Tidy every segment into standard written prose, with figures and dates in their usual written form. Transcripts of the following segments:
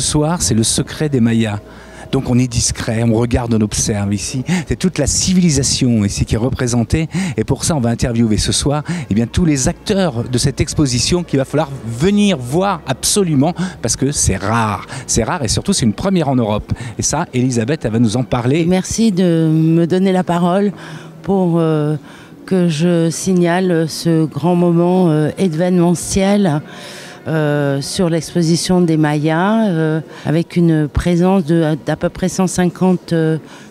ce soir, c'est le secret des Mayas. Donc on est discret, on regarde, on observe ici. C'est toute la civilisation ici qui est représentée. Et pour ça, on va interviewer ce soir tous les acteurs de cette exposition qu'il va falloir venir voir absolument parce que c'est rare. C'est rare et surtout c'est une première en Europe. Et ça, Elisabeth, elle va nous en parler. Merci de me donner la parole pour que je signale ce grand moment événementiel sur l'exposition des Mayas, avec une présence d'à peu près 150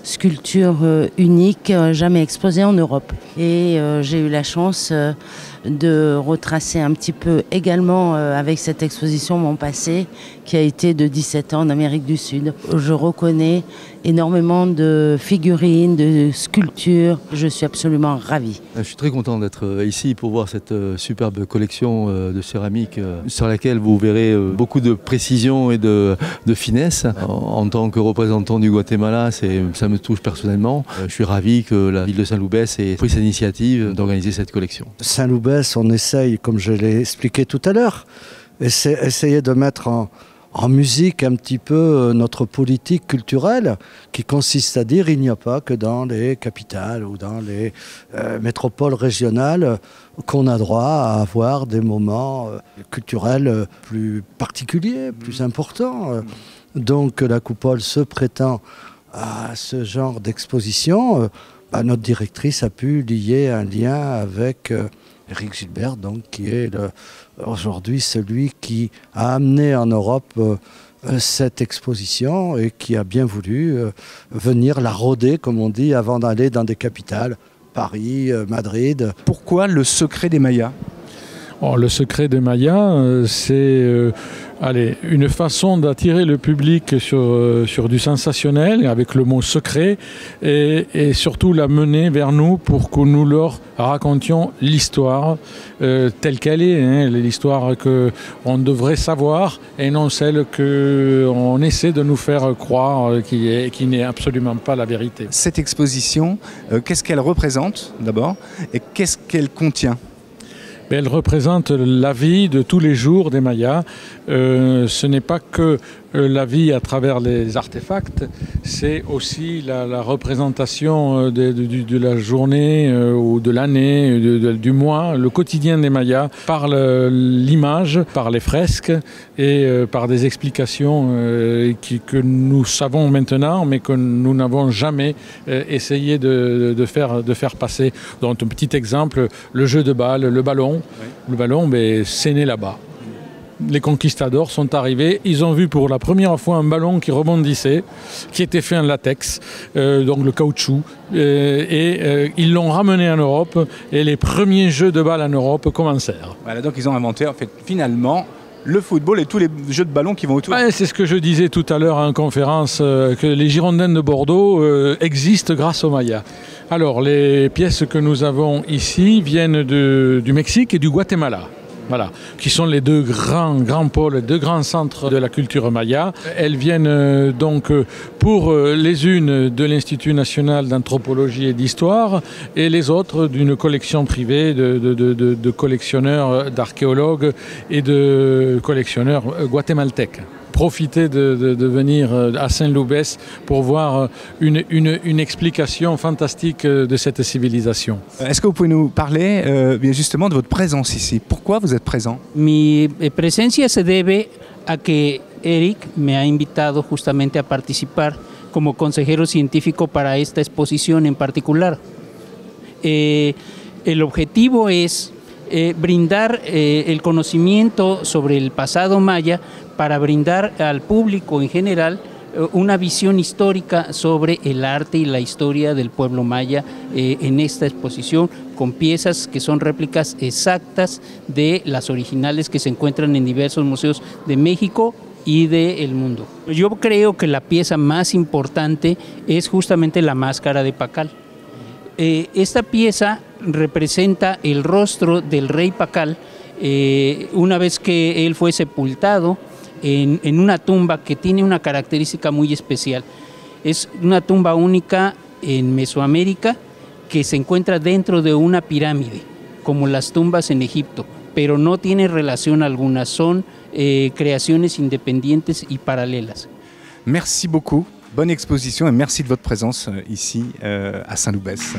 sculptures uniques jamais exposées en Europe. Et j'ai eu la chance de retracer un petit peu également avec cette exposition mon passé qui a été de 17 ans en Amérique du Sud. Je reconnais énormément de figurines, de sculptures. Je suis absolument ravie. Je suis très content d'être ici pour voir cette superbe collection de céramique sur laquelle vous verrez beaucoup de précision et de finesse. En tant que représentant du Guatemala, ça me touche personnellement. Je suis ravi que la ville de Saint-Loubès ait pris cette initiative d'organiser cette collection. Saint-Loubès, on essaye, comme je l'ai expliqué tout à l'heure, essayer de mettre en musique un petit peu notre politique culturelle qui consiste à dire il n'y a pas que dans les capitales ou dans les métropoles régionales qu'on a droit à avoir des moments culturels plus particuliers, plus importants. Donc la coupole se prétend à ce genre d'exposition. Notre directrice a pu lier un lien avec Éric Gilbert, donc, qui est aujourd'hui celui qui a amené en Europe cette exposition et qui a bien voulu venir la rôder, comme on dit, avant d'aller dans des capitales, Paris, Madrid. Pourquoi le secret des Mayas ? Le secret des Mayas, c'est une façon d'attirer le public sur du sensationnel avec le mot secret et surtout la mener vers nous pour que nous leur racontions l'histoire telle qu'elle est, l'histoire qu'on devrait savoir et non celle qu'on essaie de nous faire croire qui n'est absolument pas la vérité. Cette exposition, qu'est-ce qu'elle représente d'abord et qu'est-ce qu'elle contient ? Elle représente la vie de tous les jours des Mayas. Ce n'est pas que la vie à travers les artefacts, c'est aussi la représentation de la journée ou de l'année, du mois, le quotidien des Mayas, par l'image, par les fresques et par des explications que nous savons maintenant, mais que nous n'avons jamais essayé de faire passer. Donc un petit exemple, le jeu de balle, le ballon. Oui. Le ballon, c'est né là-bas. Les conquistadors sont arrivés, ils ont vu pour la première fois un ballon qui rebondissait, qui était fait en latex, donc le caoutchouc, et ils l'ont ramené en Europe et les premiers jeux de balle en Europe commencèrent. Voilà, donc ils ont inventé finalement le football et tous les jeux de ballon qui vont autour. C'est ce que je disais tout à l'heure en conférence, que les Girondins de Bordeaux existent grâce aux Mayas. Alors, les pièces que nous avons ici viennent du Mexique et du Guatemala. Voilà, qui sont les deux grands pôles, deux grands centres de la culture maya. Elles viennent donc pour les unes de l'Institut national d'anthropologie et d'histoire et les autres d'une collection privée de collectionneurs, d'archéologues et de collectionneurs guatémaltèques. Profiter de venir à Saint-Loubès pour voir une explication fantastique de cette civilisation. Est-ce que vous pouvez nous parler bien justement de votre présence ici? Pourquoi vous êtes présent? Mi presencia se debe a que Eric me ha invitado justamente a participar como consejero científico para esta exposición en particular. El objetivo es brindar el conocimiento sobre el pasado maya para brindar al público en general una visión histórica sobre el arte y la historia del pueblo maya en esta exposición, con piezas que son réplicas exactas de las originales que se encuentran en diversos museos de México y del mundo. Yo creo que la pieza más importante es justamente la máscara de Pacal. Esta pieza representa el rostro del rey Pacal una vez que él fue sepultado en una tumba que tiene una característica muy especial. Es una tumba única en Mesoamérica que se encuentra dentro de una pirámide, como las tumbas en Egipto, pero no tiene relación alguna, son creaciones independientes y paralelas. Merci beaucoup, bonne exposition et merci de votre présence ici à Saint-Loubès.